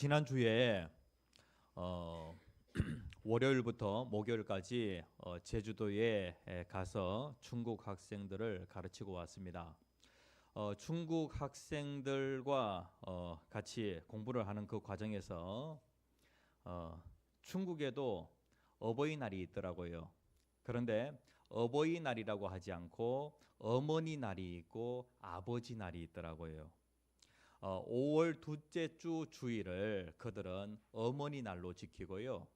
지난주에 월요일부터 목요일까지 제주도에 가서 중국 학생들을 가르치고 왔습니다. 중국 학생들과 같이 공부를 하는 그 과정에서 중국에도 어버이날이 있더라고요. 그런데 어버이날이라고 하지 않고 어머니 날이 있고 아버지 날이 있더라고요. 5월 둘째 주 주일을 그들은 어머니 날로 지키고요.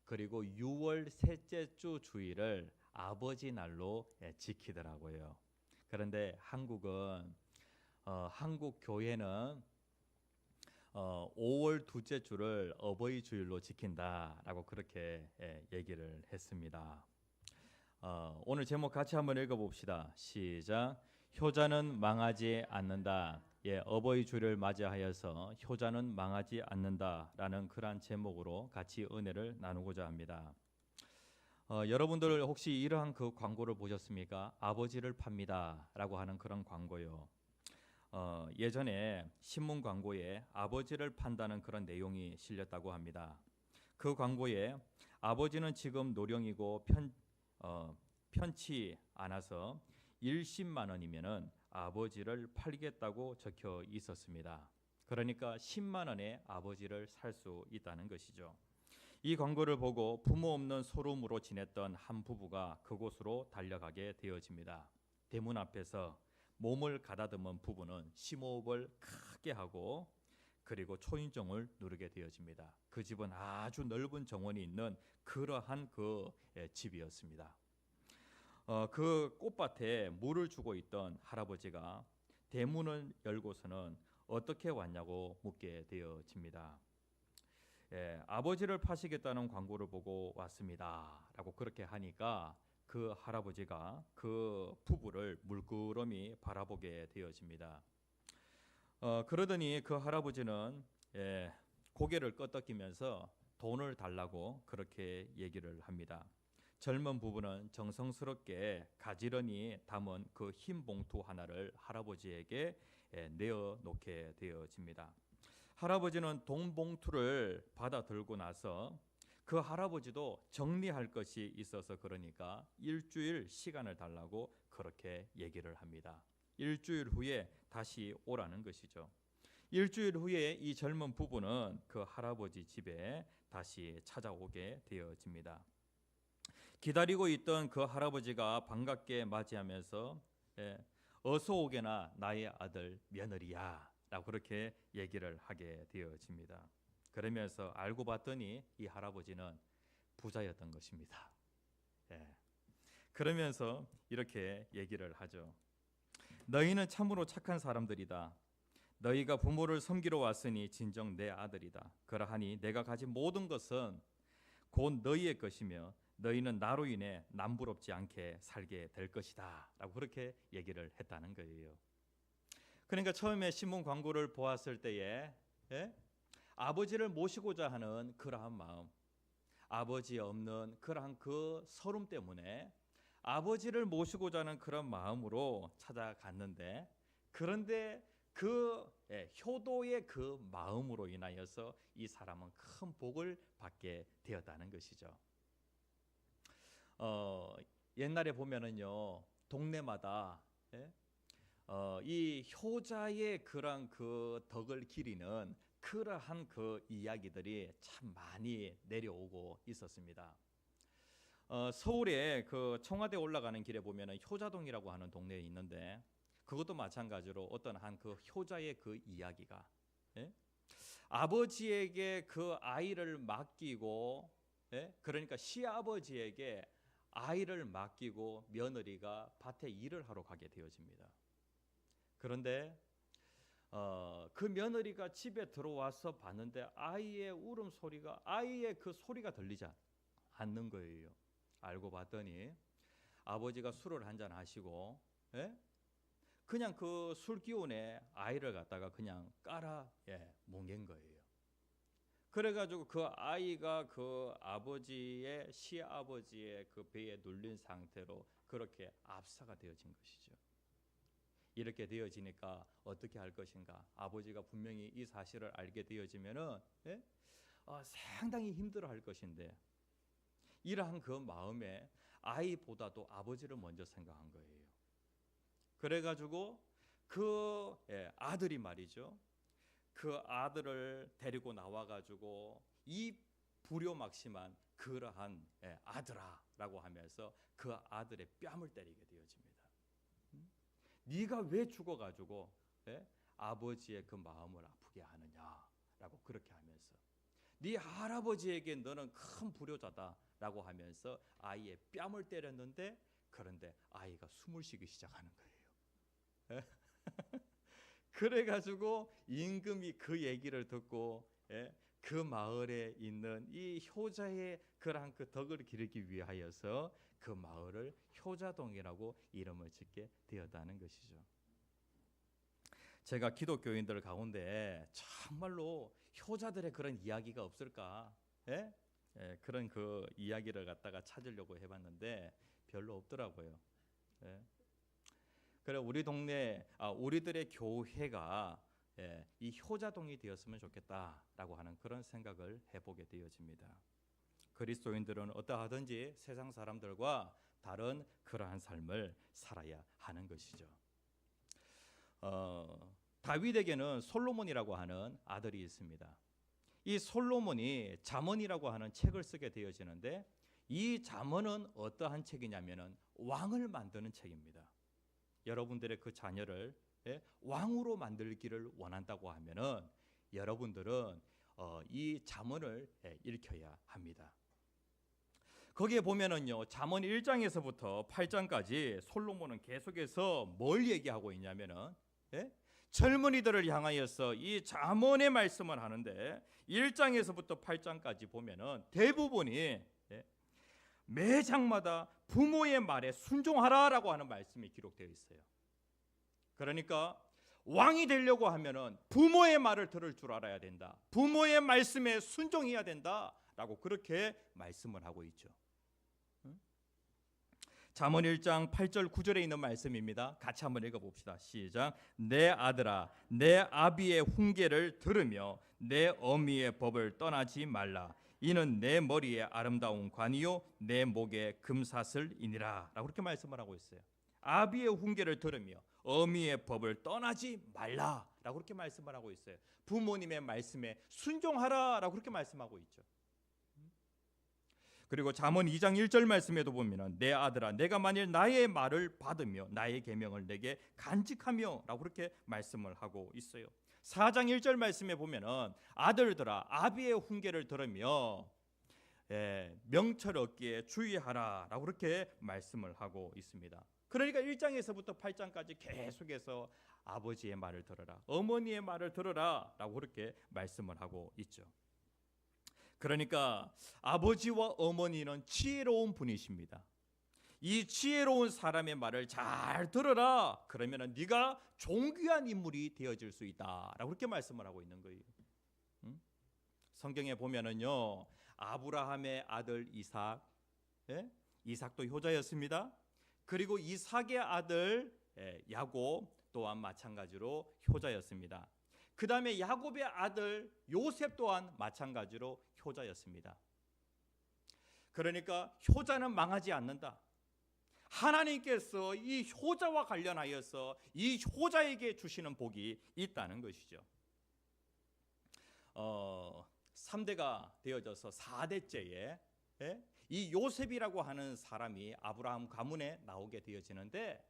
그리고 6월 셋째 주 주일을 아버지 날로 지키더라고요. 그런데 한국 교회는 5월 둘째 주를 어버이 주일로 지킨다라고 그렇게 얘기를 했습니다. 오늘 제목 같이 한번 읽어봅시다. 시작. 효자는 망하지 않는다. 어버이 주를 맞이하여서 효자는 망하지 않는다라는 그러한 제목으로 같이 은혜를 나누고자 합니다. 여러분들 혹시 이러한 그 광고를 보셨습니까? 아버지를 팝니다라고 하는 그런 광고요. 예전에 신문 광고에 아버지를 판다는 그런 내용이 실렸다고 합니다. 그 광고에 아버지는 지금 노령이고 편치 않아서 10만 원이면은 아버지를 팔겠다고 적혀 있었습니다. 그러니까 10만 원에 아버지를 살 수 있다는 것이죠. 이 광고를 보고 부모 없는 소름으로 지냈던 한 부부가 그곳으로 달려가게 되어집니다. 대문 앞에서 몸을 가다듬은 부부는 심호흡을 크게 하고 그리고 초인종을 누르게 되어집니다. 그 집은 아주 넓은 정원이 있는 그러한 그 집이었습니다. 그 꽃밭에 물을 주고 있던 할아버지가 대문을 열고서는 어떻게 왔냐고 묻게 되어집니다. 아버지를 파시겠다는 광고를 보고 왔습니다 라고 그렇게 하니까 그 할아버지가 그 부부를 물끄러미 바라보게 되어집니다. 그러더니 그 할아버지는 고개를 끄덕이면서 돈을 달라고 그렇게 얘기를 합니다. 젊은 부부는 정성스럽게 가지런히 담은 그 흰 봉투 하나를 할아버지에게 내어놓게 되어집니다. 할아버지는 돈 봉투를 받아 들고 나서 그 할아버지도 정리할 것이 있어서 그러니까 일주일 시간을 달라고 그렇게 얘기를 합니다. 일주일 후에 다시 오라는 것이죠. 일주일 후에 이 젊은 부부는 그 할아버지 집에 다시 찾아오게 되어집니다. 기다리고 있던 그 할아버지가 반갑게 맞이하면서 어서 오게나 나의 아들 며느리야 라고 그렇게 얘기를 하게 되어집니다. 그러면서 알고 봤더니 이 할아버지는 부자였던 것입니다. 그러면서 이렇게 얘기를 하죠. 너희는 참으로 착한 사람들이다. 너희가 부모를 섬기러 왔으니 진정 내 아들이다. 그러하니 내가 가진 모든 것은 곧 너희의 것이며 너희는 나로 인해 남부럽지 않게 살게 될 것이다 라고 그렇게 얘기를 했다는 거예요. 그러니까 처음에 신문 광고를 보았을 때에 아버지를 모시고자 하는 그러한 마음, 아버지 없는 그러한 그 서름 때문에 아버지를 모시고자 하는 그런 마음으로 찾아갔는데, 그런데 그 효도의 그 마음으로 인하여서 이 사람은 큰 복을 받게 되었다는 것이죠. 옛날에 보면은요, 동네마다 이 효자의 그런 그 덕을 기리는 그러한 그 이야기들이 참 많이 내려오고 있었습니다. 서울에 그 청와대 올라가는 길에 보면은 효자동이라고 하는 동네에 있는데, 그것도 마찬가지로 어떤 한 그 효자의 그 이야기가 아버지에게 그 아이를 맡기고, 그러니까 시아버지에게 아이를 맡기고 며느리가 밭에 일을 하러 가게 되어집니다. 그런데 그 며느리가 집에 들어와서 봤는데 아이의 울음소리가, 아이의 그 소리가 들리지 않는 거예요. 알고 봤더니 아버지가 술을 한잔 하시고 그냥 그 술 기운에 아이를 갖다가 그냥 깔아 뭉갠 거예요. 그래가지고 그 아이가 그 아버지의 시아버지의 그 배에 눌린 상태로 그렇게 압사가 되어진 것이죠. 이렇게 되어지니까 어떻게 할 것인가? 아버지가 분명히 이 사실을 알게 되어지면은 상당히 힘들어할 것인데 이러한 그 마음에 아이보다도 아버지를 먼저 생각한 거예요. 그래가지고 그 아들이 말이죠. 그 아들을 데리고 나와가지고 이 불효막심한 그러한 아들아라고 하면서 그 아들의 뺨을 때리게 되어집니다. 네가 왜 죽어가지고 아버지의 그 마음을 아프게 하느냐라고 그렇게 하면서 네 할아버지에게 너는 큰 불효자다라고 하면서 아이의 뺨을 때렸는데 그런데 아이가 숨을 쉬기 시작하는 거예요. 그래가지고 임금이 그 얘기를 듣고 그 마을에 있는 이 효자의 그러한 그 덕을 기르기 위하여서 그 마을을 효자동이라고 이름을 짓게 되었다는 것이죠. 제가 기독교인들 가운데 정말로 효자들의 그런 이야기가 없을까? 그런 그 이야기를 갖다가 찾으려고 해봤는데 별로 없더라고요. 그래 우리 동네 우리들의 교회가 이 효자동이 되었으면 좋겠다라고 하는 그런 생각을 해보게 되어집니다. 그리스도인들은 어떠하든지 세상 사람들과 다른 그러한 삶을 살아야 하는 것이죠. 다윗에게는 솔로몬이라고 하는 아들이 있습니다. 이 솔로몬이 잠언이라고 하는 책을 쓰게 되어지는데 이 잠언은 어떠한 책이냐면은 왕을 만드는 책입니다. 여러분들의 그 자녀를 왕으로 만들기를 원한다고 하면은 여러분들은 이 잠언을 읽혀야 합니다. 거기에 보면은요, 잠언 1장에서부터 8장까지 솔로몬은 계속해서 뭘 얘기하고 있냐면은 젊은이들을 향하여서 이 잠언의 말씀을 하는데 1장에서부터 8장까지 보면은 대부분이 매 장마다 부모의 말에 순종하라라고 하는 말씀이 기록되어 있어요. 그러니까 왕이 되려고 하면은 부모의 말을 들을 줄 알아야 된다. 부모의 말씀에 순종해야 된다라고 그렇게 말씀을 하고 있죠. 잠언 1장 8절 9절에 있는 말씀입니다. 같이 한번 읽어봅시다. 시작. 내 아들아 내 아비의 훈계를 들으며 내 어미의 법을 떠나지 말라. 이는 내 머리에 아름다운 관이요 내 목에 금사슬이니라 라고 그렇게 말씀을 하고 있어요. 아비의 훈계를 들으며 어미의 법을 떠나지 말라 라고 그렇게 말씀을 하고 있어요. 부모님의 말씀에 순종하라 라고 그렇게 말씀하고 있죠. 그리고 잠언 2장 1절 말씀에도 보면 내 아들아 내가 만일 나의 말을 받으며 나의 계명을 내게 간직하며 라고 그렇게 말씀을 하고 있어요. 4장 1절 말씀에 보면은 아들들아 아비의 훈계를 들으며 명철 얻기에 주의하라 라고 그렇게 말씀을 하고 있습니다. 그러니까 1장에서부터 8장까지 계속해서 아버지의 말을 들어라 어머니의 말을 들어라 라고 그렇게 말씀을 하고 있죠. 그러니까 아버지와 어머니는 지혜로운 분이십니다. 이 지혜로운 사람의 말을 잘 들어라. 그러면 네가 존귀한 인물이 되어질 수 있다라고 그렇게 말씀을 하고 있는 거예요. 성경에 보면은요, 아브라함의 아들 이삭, 이삭도 효자였습니다. 그리고 이삭의 아들 야곱 또한 마찬가지로 효자였습니다. 그 다음에 야곱의 아들 요셉 또한 마찬가지로 효자였습니다. 그러니까 효자는 망하지 않는다. 하나님께서 이 효자와 관련하여서 이 효자에게 주시는 복이 있다는 것이죠. 3대가 되어져서 4대째에 이 요셉이라고 하는 사람이 아브라함 가문에 나오게 되어지는데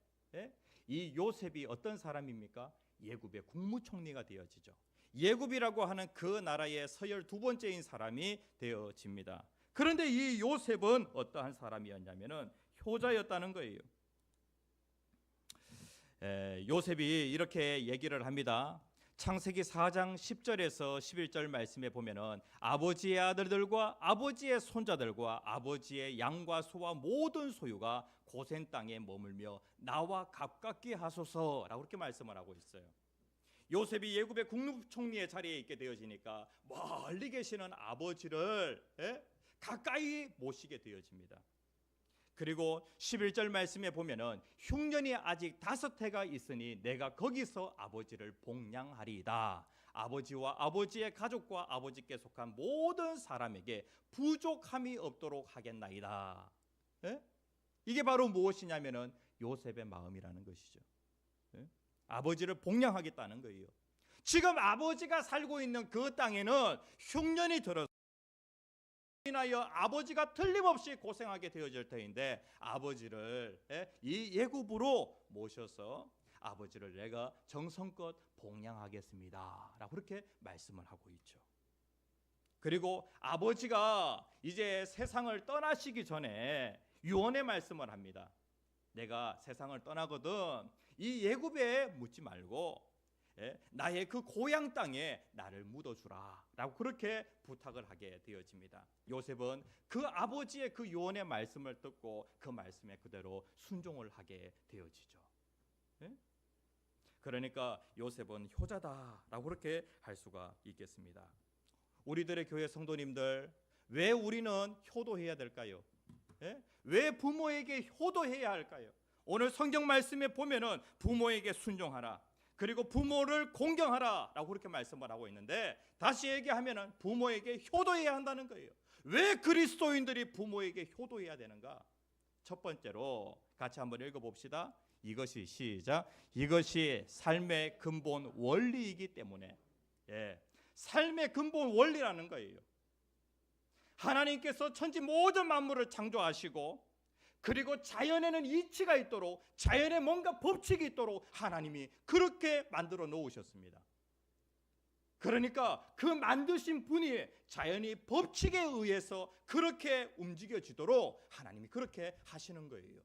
이 요셉이 어떤 사람입니까? 예굽의 국무총리가 되어지죠. 예굽이라고 하는 그 나라의 서열 두 번째인 사람이 되어집니다. 그런데 이 요셉은 어떠한 사람이었냐면은 효자였다는 거예요. 요셉이 이렇게 얘기를 합니다. 창세기 4장 10절에서 11절 말씀에 보면은 아버지의 아들들과 아버지의 손자들과 아버지의 양과 소와 모든 소유가 고센 땅에 머물며 나와 가깝게 하소서라고 그렇게 말씀을 하고 있어요. 요셉이 예굽의 국무총리의 자리에 있게 되어지니까 멀리 계시는 아버지를 가까이 모시게 되어집니다. 그리고 11절 말씀에 보면은 흉년이 아직 5해가 있으니 내가 거기서 아버지를 복량하리이다. 아버지와 아버지의 가족과 아버지께 속한 모든 사람에게 부족함이 없도록 하겠나이다. 예? 이게 바로 무엇이냐면은 요셉의 마음이라는 것이죠. 예? 아버지를 복량하겠다는 거예요. 지금 아버지가 살고 있는 그 땅에는 흉년이 들어서 인하여 아버지가 틀림없이 고생하게 되어질 터인데 아버지를 이 예굽으로 모셔서 아버지를 내가 정성껏 복양하겠습니다 라고 그렇게 말씀을 하고 있죠. 그리고 아버지가 이제 세상을 떠나시기 전에 유언의 말씀을 합니다. 내가 세상을 떠나거든 이 예굽에 묻지 말고 나의 그 고향 땅에 나를 묻어주라 라고 그렇게 부탁을 하게 되어집니다. 요셉은 그 아버지의 그 유언의 말씀을 듣고 그 말씀에 그대로 순종을 하게 되어지죠. 그러니까 요셉은 효자다라고 그렇게 할 수가 있겠습니다. 우리들의 교회 성도님들, 왜 우리는 효도해야 될까요? 왜 부모에게 효도해야 할까요? 오늘 성경 말씀에 보면은 부모에게 순종하라, 그리고 부모를 공경하라 라고 그렇게 말씀을 하고 있는데, 다시 얘기하면은 부모에게 효도해야 한다는 거예요. 왜 그리스도인들이 부모에게 효도해야 되는가? 첫 번째로 같이 한번 읽어봅시다. 이것이 시작. 이것이 삶의 근본 원리이기 때문에. 삶의 근본 원리라는 거예요. 하나님께서 천지 모든 만물을 창조하시고, 그리고 자연에는 이치가 있도록, 자연에 뭔가 법칙이 있도록 하나님이 그렇게 만들어 놓으셨습니다. 그러니까 그 만드신 분이 자연이 법칙에 의해서 그렇게 움직여지도록 하나님이 그렇게 하시는 거예요.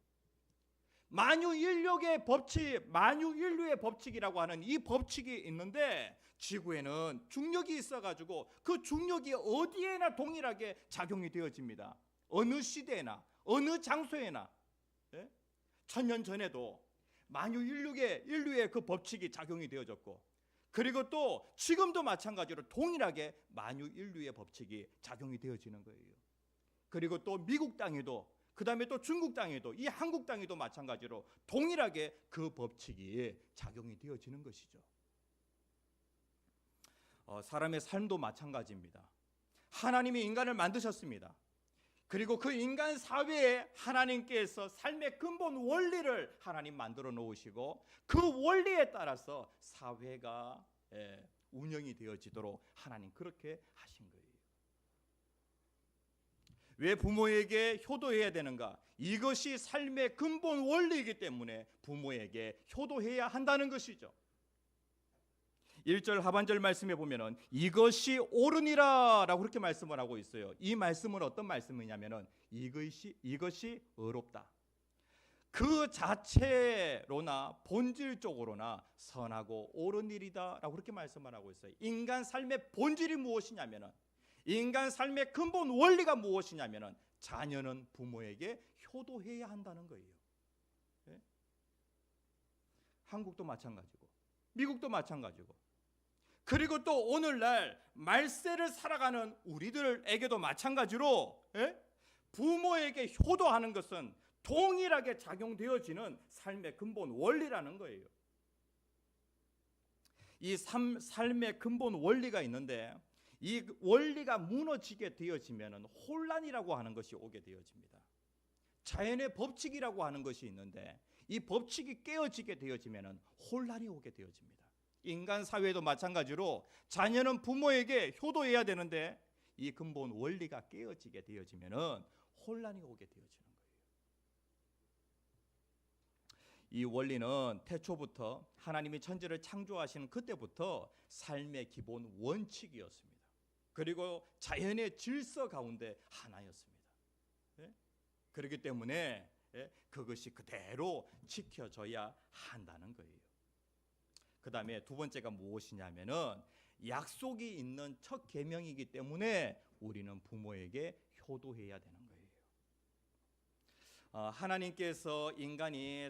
만유인력의 법칙, 만유인류의 법칙이라고 하는 이 법칙이 있는데, 지구에는 중력이 있어가지고 그 중력이 어디에나 동일하게 작용이 되어집니다. 어느 시대나 어느 장소에나. 천년 전에도 만유인류의 그 법칙이 작용이 되어졌고, 그리고 또 지금도 마찬가지로 동일하게 만유인류의 법칙이 작용이 되어지는 거예요. 그리고 또 미국 땅에도, 그 다음에 또 중국 땅에도, 이 한국 땅에도 마찬가지로 동일하게 그 법칙이 작용이 되어지는 것이죠. 사람의 삶도 마찬가지입니다. 하나님이 인간을 만드셨습니다. 그리고 그 인간 사회에 하나님께서 삶의 근본 원리를 하나님 만들어 놓으시고, 그 원리에 따라서 사회가 운영이 되어지도록 하나님 그렇게 하신 거예요. 왜 부모에게 효도해야 되는가? 이것이 삶의 근본 원리이기 때문에 부모에게 효도해야 한다는 것이죠. 1절 하반절 말씀에 보면은 이것이 옳으니라 라고 그렇게 말씀을 하고 있어요. 이 말씀은 어떤 말씀이냐면은 이것이 의롭다, 그 자체로나 본질적으로나 선하고 옳은 일이다 라고 그렇게 말씀을 하고 있어요. 인간 삶의 본질이 무엇이냐면은, 인간 삶의 근본 원리가 무엇이냐면은 자녀는 부모에게 효도해야 한다는 거예요. 한국도 마찬가지고 미국도 마찬가지고, 그리고 또 오늘날 말세를 살아가는 우리들에게도 마찬가지로 부모에게 효도하는 것은 동일하게 작용되어지는 삶의 근본 원리라는 거예요. 이 삶의 근본 원리가 있는데, 이 원리가 무너지게 되어지면 혼란이라고 하는 것이 오게 되어집니다. 자연의 법칙이라고 하는 것이 있는데, 이 법칙이 깨어지게 되어지면 혼란이 오게 되어집니다. 인간 사회도 마찬가지로 자녀는 부모에게 효도해야 되는데, 이 근본 원리가 깨어지게 되어지면 혼란이 오게 되어지는 거예요. 이 원리는 태초부터 하나님이 천지를 창조하시는 그때부터 삶의 기본 원칙이었습니다. 그리고 자연의 질서 가운데 하나였습니다. 그렇기 때문에 그것이 그대로 지켜져야 한다는 거예요. 그 다음에 두 번째가 무엇이냐면은 약속이 있는 첫 계명이기 때문에 우리는 부모에게 효도해야 되는 거예요. 하나님께서 인간이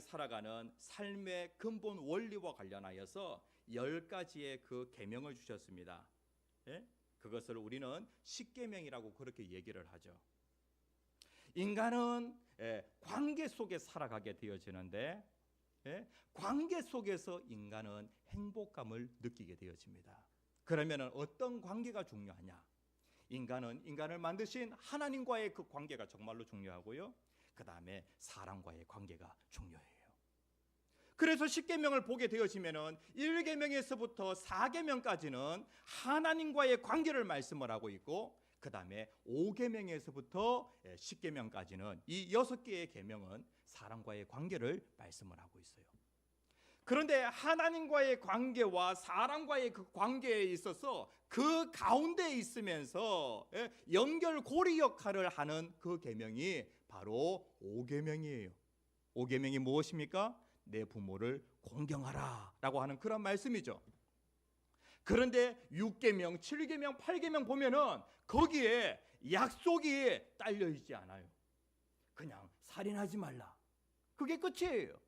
살아가는 삶의 근본 원리와 관련하여서 10가지의 그 계명을 주셨습니다. 그것을 우리는 십계명이라고 그렇게 얘기를 하죠. 인간은 관계 속에 살아가게 되어지는데 관계 속에서 인간은 행복감을 느끼게 되어집니다. 그러면 어떤 관계가 중요하냐? 인간은 인간을 만드신 하나님과의 그 관계가 정말로 중요하고요. 그 다음에 사람과의 관계가 중요해요. 그래서 10계명을 보게 되어지면은 1계명에서부터 4계명까지는 하나님과의 관계를 말씀을 하고 있고, 그 다음에 5계명에서부터 10계명까지는 이 6개의 계명은 사람과의 관계를 말씀을 하고 있어요. 그런데 하나님과의 관계와 사람과의 그 관계에 있어서 그 가운데 있으면서 연결고리 역할을 하는 그 계명이 바로 5계명이에요. 5계명이 무엇입니까? 내 부모를 공경하라 라고 하는 그런 말씀이죠. 그런데 6계명, 7계명, 8계명 보면은 거기에 약속이 딸려 있지 않아요. 그냥 살인하지 말라, 그게 끝이에요.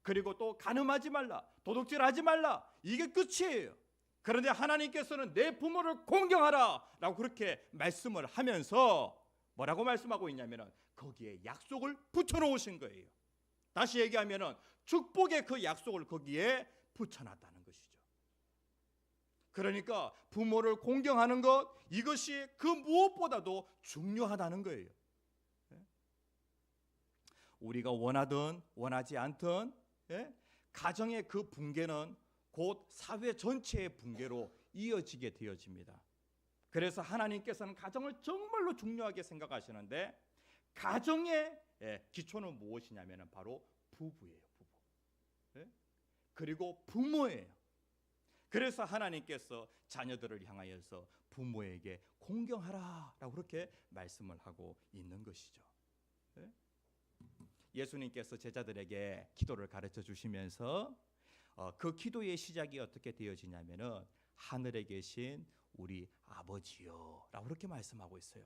그리고 또 간음하지 말라, 도둑질하지 말라, 이게 끝이에요. 그런데 하나님께서는 내 부모를 공경하라 라고 그렇게 말씀을 하면서 뭐라고 말씀하고 있냐면은 거기에 약속을 붙여놓으신 거예요. 다시 얘기하면은 축복의 그 약속을 거기에 붙여놨다는 것이죠. 그러니까 부모를 공경하는 것, 이것이 그 무엇보다도 중요하다는 거예요. 우리가 원하든 원하지 않든 가정의 그 붕괴는 곧 사회 전체의 붕괴로 이어지게 되어집니다. 그래서 하나님께서는 가정을 정말로 중요하게 생각하시는데, 가정의 기초는 무엇이냐면 바로 부부예요. 부부. 그리고 부모예요. 그래서 하나님께서 자녀들을 향하여서 부모에게 공경하라 라고 그렇게 말씀을 하고 있는 것이죠. 예수님께서 제자들에게 기도를 가르쳐 주시면서 그 기도의 시작이 어떻게 되어지냐면은 하늘에 계신 우리 아버지요 라고 그렇게 말씀하고 있어요.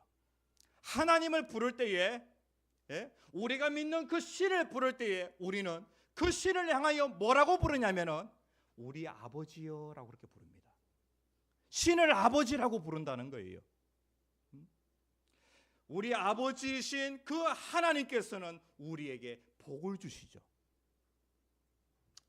하나님을 부를 때에, 우리가 믿는 그 신을 부를 때에 우리는 그 신을 향하여 뭐라고 부르냐면은 우리 아버지요 라고 그렇게 부릅니다. 신을 아버지라고 부른다는 거예요. 우리 아버지이신 그 하나님께서는 우리에게 복을 주시죠.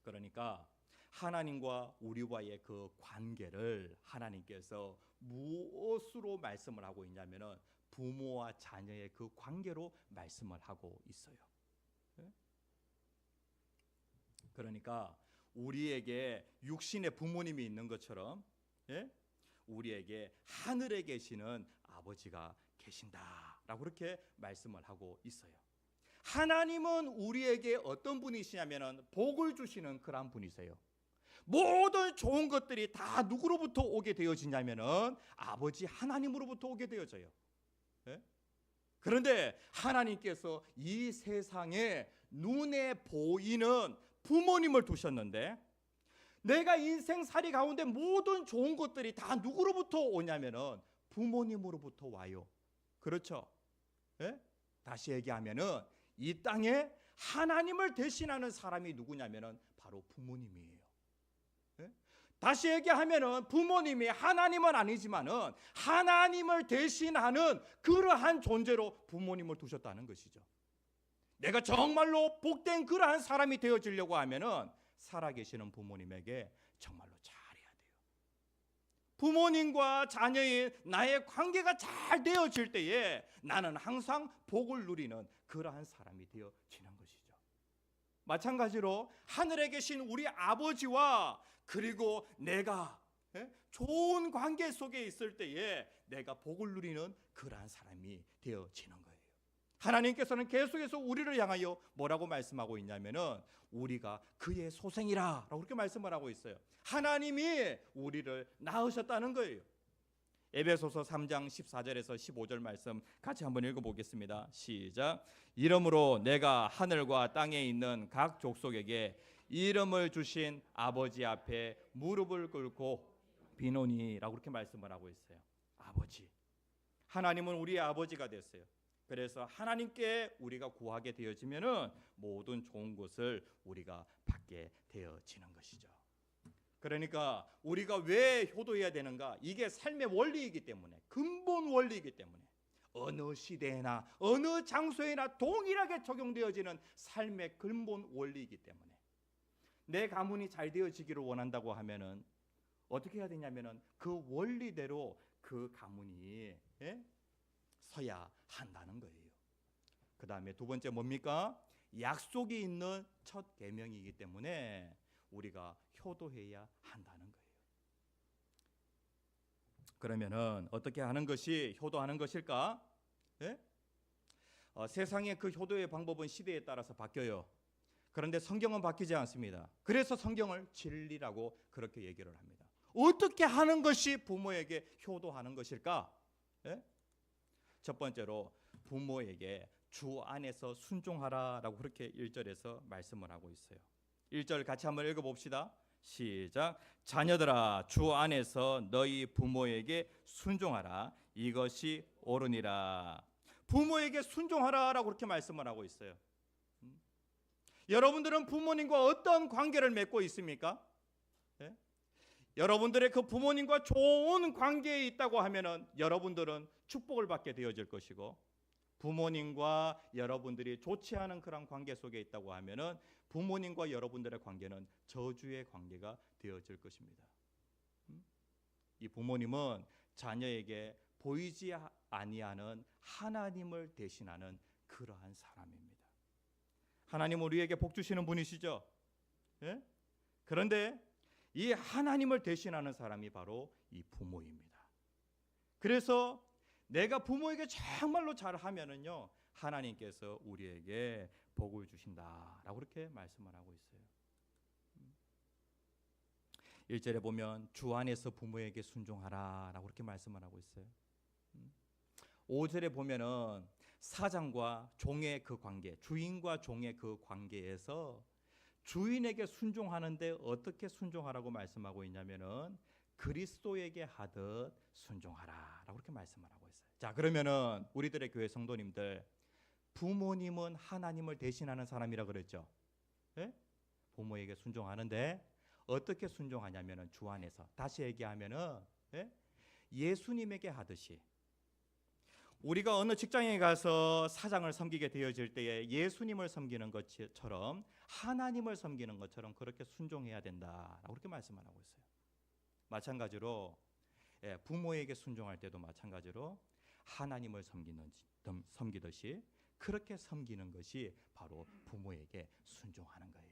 그러니까 하나님과 우리와의 그 관계를 하나님께서 무엇으로 말씀을 하고 있냐면은 부모와 자녀의 그 관계로 말씀을 하고 있어요. 그러니까 우리에게 육신의 부모님이 있는 것처럼 우리에게 하늘에 계시는 아버지가 계신다라고 그렇게 말씀을 하고 있어요. 하나님은 우리에게 어떤 분이시냐면은 복을 주시는 그런 분이세요. 모든 좋은 것들이 다 누구로부터 오게 되어지냐면은 아버지 하나님으로부터 오게 되어져요. 그런데 하나님께서 이 세상에 눈에 보이는 부모님을 두셨는데, 내가 인생살이 가운데 모든 좋은 것들이 다 누구로부터 오냐면은 부모님으로부터 와요. 그렇죠? 다시 얘기하면은 이 땅에 하나님을 대신하는 사람이 누구냐면은 바로 부모님이에요. 다시 얘기하면은 부모님이 하나님은 아니지만은 하나님을 대신하는 그러한 존재로 부모님을 두셨다는 것이죠. 내가 정말로 복된 그러한 사람이 되어지려고 하면은 살아계시는 부모님에게 정말로 잘해야 돼요. 부모님과 자녀의 나의 관계가 잘 되어질 때에 나는 항상 복을 누리는 그러한 사람이 되어지는 것이죠. 마찬가지로 하늘에 계신 우리 아버지와 그리고 내가 좋은 관계 속에 있을 때에 내가 복을 누리는 그러한 사람이 되어지는 거예요. 하나님께서는 계속해서 우리를 향하여 뭐라고 말씀하고 있냐면은 우리가 그의 소생이라라고 그렇게 말씀을 하고 있어요. 하나님이 우리를 낳으셨다는 거예요. 에베소서 3장 14절에서 15절 말씀 같이 한번 읽어보겠습니다. 시작. 이러므로 내가 하늘과 땅에 있는 각 족속에게 이름을 주신 아버지 앞에 무릎을 꿇고 비노니라고 그렇게 말씀을 하고 있어요. 아버지, 하나님은 우리의 아버지가 됐어요. 그래서 하나님께 우리가 구하게 되어지면은 모든 좋은 것을 우리가 받게 되어지는 것이죠. 그러니까 우리가 왜 효도해야 되는가? 이게 삶의 원리이기 때문에, 근본 원리이기 때문에, 어느 시대나 어느 장소에나 동일하게 적용되어지는 삶의 근본 원리이기 때문에 내 가문이 잘 되어지기를 원한다고 하면은 어떻게 해야 되냐면은 그 원리대로 그 가문이 서야 한다는 거예요. 그 다음에 두 번째 뭡니까? 약속이 있는 첫 계명이기 때문에 우리가 효도해야 한다는 거예요. 그러면은 어떻게 하는 것이 효도하는 것일까? 세상의 그 효도의 방법은 시대에 따라서 바뀌어요. 그런데 성경은 바뀌지 않습니다. 그래서 성경을 진리라고 그렇게 얘기를 합니다. 어떻게 하는 것이 부모에게 효도하는 것일까? 첫 번째로 부모에게 주 안에서 순종하라라고 그렇게 1절에서 말씀을 하고 있어요. 1절 같이 한번 읽어봅시다. 시작. 자녀들아 주 안에서 너희 부모에게 순종하라. 이것이 옳으니라. 부모에게 순종하라라고 그렇게 말씀을 하고 있어요. 여러분들은 부모님과 어떤 관계를 맺고 있습니까? 여러분들의 그 부모님과 좋은 관계에 있다고 하면은 여러분들은 축복을 받게 되어질 것이고, 부모님과 여러분들이 좋지 않은 그런 관계 속에 있다고 하면은 부모님과 여러분들의 관계는 저주의 관계가 되어질 것입니다. 이 부모님은 자녀에게 보이지 아니하는 하나님을 대신하는 그러한 사람입니다. 하나님은 우리에게 복 주시는 분이시죠. 그런데 이 하나님을 대신하는 사람이 바로 이 부모입니다. 그래서 내가 부모에게 정말로 잘하면은요, 하나님께서 우리에게 복을 주신다라고 그렇게 말씀을 하고 있어요. 1절에 보면 주 안에서 부모에게 순종하라라고 그렇게 말씀을 하고 있어요. 5절에 보면은 사장과 종의 그 관계, 주인과 종의 그 관계에서 주인에게 순종하는데 어떻게 순종하라고 말씀하고 있냐면은 그리스도에게 하듯 순종하라라고 그렇게 말씀을 하고 있어요. 자, 그러면은 우리들의 교회 성도님들, 부모님은 하나님을 대신하는 사람이라 그랬죠. 부모에게 순종하는데 어떻게 순종하냐면은 주 안에서, 다시 얘기하면은 예수님에게 하듯이, 우리가 어느 직장에 가서 사장을 섬기게 되어질 때에 예수님을 섬기는 것처럼, 하나님을 섬기는 것처럼 그렇게 순종해야 된다라고 그렇게 말씀을 하고 있어요. 마찬가지로 부모에게 순종할 때도 마찬가지로 하나님을 섬기듯이 그렇게 섬기는 것이 바로 부모에게 순종하는 거예요.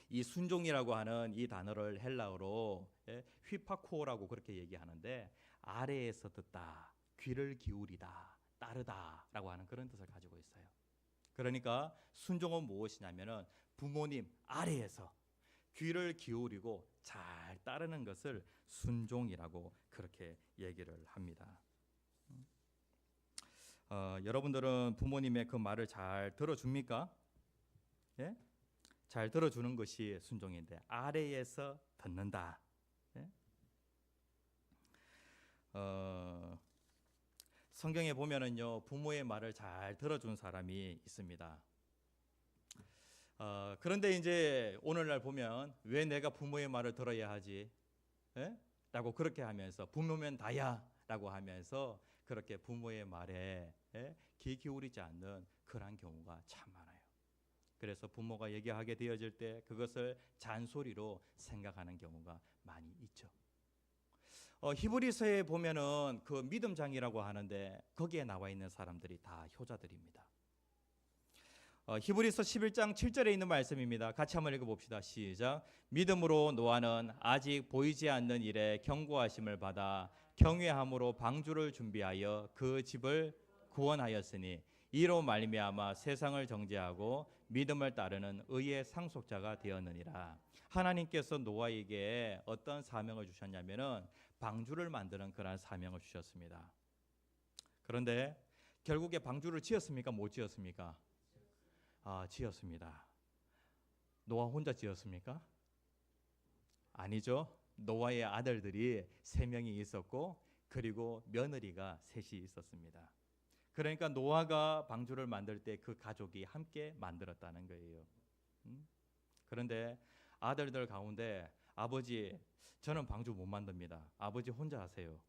이 순종이라고 하는 이 단어를 헬라어로 휘파코라고 그렇게 얘기하는데, 아래에서 듣다, 귀를 기울이다, 따르다라고 하는 그런 뜻을 가지고 있어요. 그러니까 순종은 무엇이냐면은 부모님 아래에서 귀를 기울이고 잘 따르는 것을 순종이라고 그렇게 얘기를 합니다. 여러분들은 부모님의 그 말을 잘 들어줍니까? 잘 들어주는 것이 순종인데, 아래에서 듣는다. 성경에 보면은요, 부모의 말을 잘 들어준 사람이 있습니다. 그런데 이제 오늘날 보면 왜 내가 부모의 말을 들어야 하지? 라고 그렇게 하면서, 부모면 다야 라고 하면서 그렇게 부모의 말에 귀 기울이지 않는 그런 경우가 참 많아요. 그래서 부모가 얘기하게 되어질 때 그것을 잔소리로 생각하는 경우가 많이 있죠. 히브리서에 보면은 그 믿음장이라고 하는데 거기에 나와 있는 사람들이 다 효자들입니다. 히브리서 11장 7절에 있는 말씀입니다. 같이 한번 읽어봅시다. 시작. 믿음으로 노아는 아직 보이지 않는 일에 경고하심을 받아 경외함으로 방주를 준비하여 그 집을 구원하였으니 이로 말미암아 세상을 정죄하고 믿음을 따르는 의의 상속자가 되었느니라. 하나님께서 노아에게 어떤 사명을 주셨냐면은 방주를 만드는 그런 사명을 주셨습니다. 그런데 결국에 방주를 지었습니까? 못 지었습니까? 지었습니다. 노아 혼자 지었습니까? 아니죠. 노아의 아들들이 3명이 있었고, 그리고 며느리가 3이 있었습니다. 그러니까 노아가 방주를 만들 때 그 가족이 함께 만들었다는 거예요. 그런데 아들들 가운데, 아버지 저는 방주 못 만듭니다, 아버지 혼자 하세요.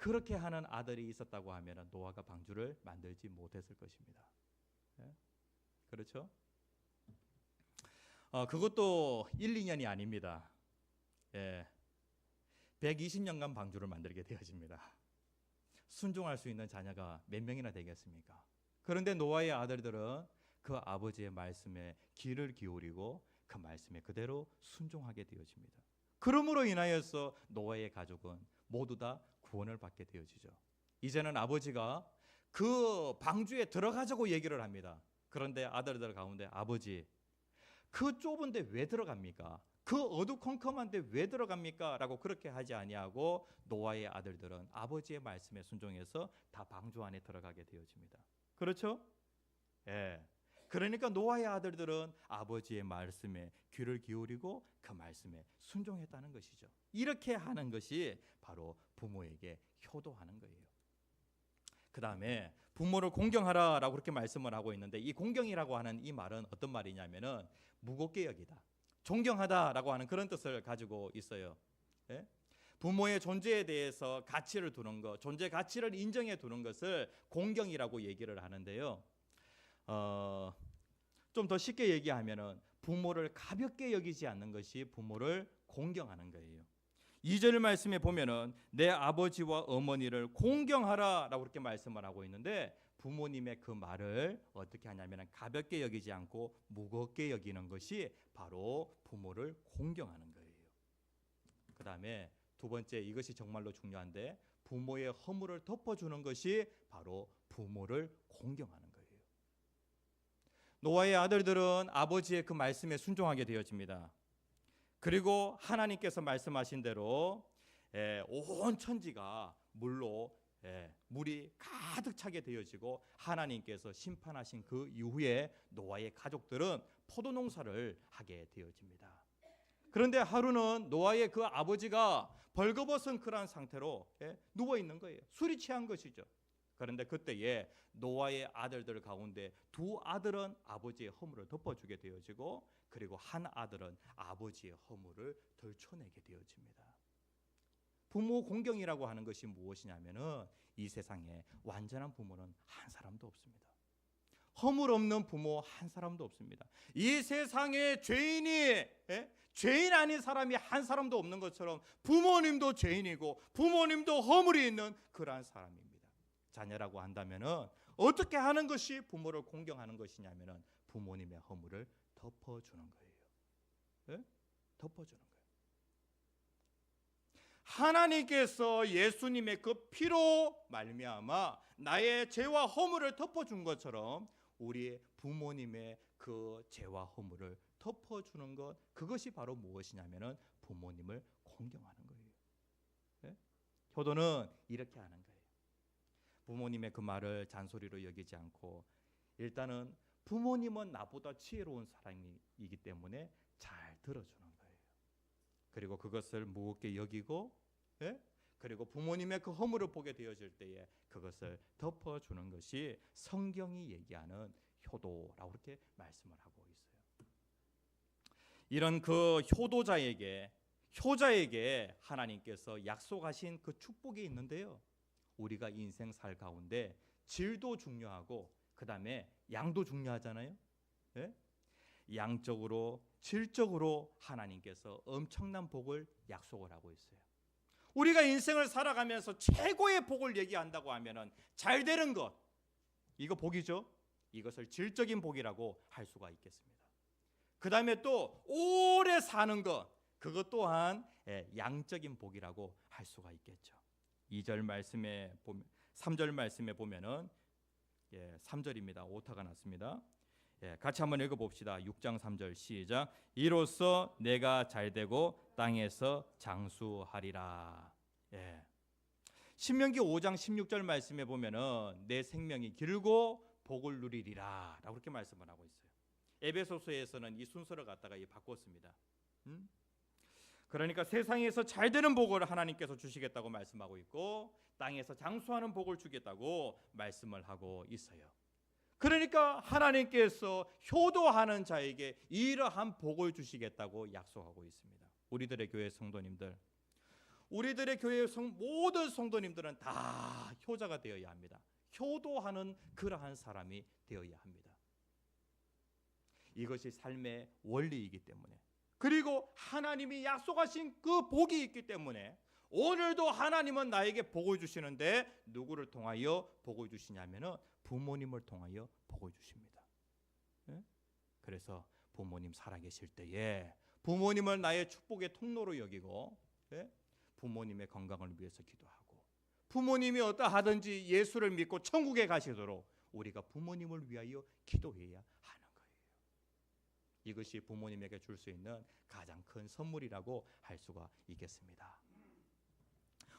그렇게 하는 아들이 있었다고 하면 노아가 방주를 만들지 못했을 것입니다. 예? 그렇죠? 그것도 1, 2년이 아닙니다. 예. 120년간 방주를 만들게 되어집니다. 순종할 수 있는 자녀가 몇 명이나 되겠습니까? 그런데 노아의 아들들은 그 아버지의 말씀에 귀를 기울이고 그 말씀에 그대로 순종하게 되어집니다. 그러므로 인하여서 노아의 가족은 모두 다 구원을 받게 되어지죠. 이제는 아버지가 그 방주에 들어가자고 얘기를 합니다. 그런데 아들들 가운데 아버지, 그 좁은데 왜 들어갑니까? 그 어두컴컴한데 왜 들어갑니까? 라고 그렇게 하지 아니하고 노아의 아들들은 아버지의 말씀에 순종해서 다 방주 안에 들어가게 되어집니다. 그렇죠? 예. 그러니까 노아의 아들들은 아버지의 말씀에 귀를 기울이고 그 말씀에 순종했다는 것이죠. 이렇게 하는 것이 바로 부모에게 효도하는 거예요. 그 다음에 부모를 공경하라라고 그렇게 말씀을 하고 있는데, 이 공경이라고 하는 이 말은 어떤 말이냐면은 무겁게 여기다, 존경하다라고 하는 그런 뜻을 가지고 있어요. 예? 부모의 존재에 대해서 가치를 두는 것, 존재 가치를 인정해 두는 것을 공경이라고 얘기를 하는데요. 좀 더 쉽게 얘기하면은 부모를 가볍게 여기지 않는 것이 부모를 공경하는 거예요. 2절 말씀에 보면은 내 아버지와 어머니를 공경하라라고 그렇게 말씀을 하고 있는데, 부모님의 그 말을 어떻게 하냐면은 가볍게 여기지 않고 무겁게 여기는 것이 바로 부모를 공경하는 거예요. 그 다음에 두 번째, 이것이 정말로 중요한데, 부모의 허물을 덮어주는 것이 바로 부모를 공경하는 거예요. 노아의 아들들은 아버지의 그 말씀에 순종하게 되어집니다. 그리고 하나님께서 말씀하신 대로 온 천지가 물로 물이 가득 차게 되어지고, 하나님께서 심판하신 그 이후에 노아의 가족들은 포도 농사를 하게 되어집니다. 그런데 하루는 노아의 그 아버지가 벌거벗은 그러한 상태로 누워 있는 거예요. 술이 취한 것이죠. 그런데 그때에 노아의 아들들 가운데 두 아들은 아버지의 허물을 덮어주게 되어지고, 그리고 한 아들은 아버지의 허물을 덜쳐내게 되어집니다. 부모 공경이라고 하는 것이 무엇이냐면은, 이 세상에 완전한 부모는 한 사람도 없습니다. 허물 없는 부모 한 사람도 없습니다. 이 세상에 죄인 아닌 사람이 한 사람도 없는 것처럼 부모님도 죄인이고 부모님도 허물이 있는 그러한 사람입니다. 자녀라고 한다면은 어떻게 하는 것이 부모를 공경하는 것이냐면은 부모님의 허물을 덮어주는 거예요. 네? 덮어주는 거예요. 하나님께서 예수님의 그 피로 말미암아 나의 죄와 허물을 덮어준 것처럼 우리 부모님의 그 죄와 허물을 덮어주는 것, 그것이 바로 무엇이냐면은 부모님을 공경하는 거예요. 네? 효도는 이렇게 하는 거예요. 부모님의 그 말을 잔소리로 여기지 않고, 일단은 부모님은 나보다 지혜로운 사람이기 때문에 잘 들어주는 거예요. 그리고 그것을 무겁게 여기고, 그리고 부모님의 그 허물을 보게 되어질 때에 그것을 덮어주는 것이 성경이 얘기하는 효도라고 그렇게 말씀을 하고 있어요. 이런 그 효자에게 하나님께서 약속하신 그 축복이 있는데요. 우리가 인생 살 가운데 질도 중요하고 그 다음에 양도 중요하잖아요. 양적으로 질적으로 하나님께서 엄청난 복을 약속을 하고 있어요. 우리가 인생을 살아가면서 최고의 복을 얘기한다고 하면은 잘 되는 것, 이거 복이죠. 이것을 질적인 복이라고 할 수가 있겠습니다. 그 다음에 또 오래 사는 것, 그것 또한 양적인 복이라고 할 수가 있겠죠. 2절 말씀에 보면, 3절 말씀에 보면은 3절입니다. 오타가 났습니다. 같이 한번 읽어봅시다. 6장 3절 시작. 이로써 내가 잘되고 땅에서 장수하리라. 신명기 5장 16절 말씀에 보면은 내 생명이 길고 복을 누리리라 라고 그렇게 말씀을 하고 있어요. 에베소서에서는 이 순서를 갖다가 바꿨습니다. 그러니까 세상에서 잘 되는 복을 하나님께서 주시겠다고 말씀하고 있고, 땅에서 장수하는 복을 주겠다고 말씀을 하고 있어요. 그러니까 하나님께서 효도하는 자에게 이러한 복을 주시겠다고 약속하고 있습니다. 우리들의 교회 성도님들, 우리들의 교회의 모든 성도님들은 다 효자가 되어야 합니다. 효도하는 그러한 사람이 되어야 합니다. 이것이 삶의 원리이기 때문에, 그리고 하나님이 약속하신 그 복이 있기 때문에 오늘도 하나님은 나에게 복을 주시는데 누구를 통하여 복을 주시냐면은 부모님을 통하여 복을 주십니다. 예? 그래서 부모님 살아계실 때에 부모님을 나의 축복의 통로로 여기고, 예? 부모님의 건강을 위해서 기도하고, 부모님이 어떠하든지 예수를 믿고 천국에 가시도록 우리가 부모님을 위하여 기도해야 하는 거예요. 이것이 부모님에게 줄 수 있는 가장 큰 선물이라고 할 수가 있겠습니다.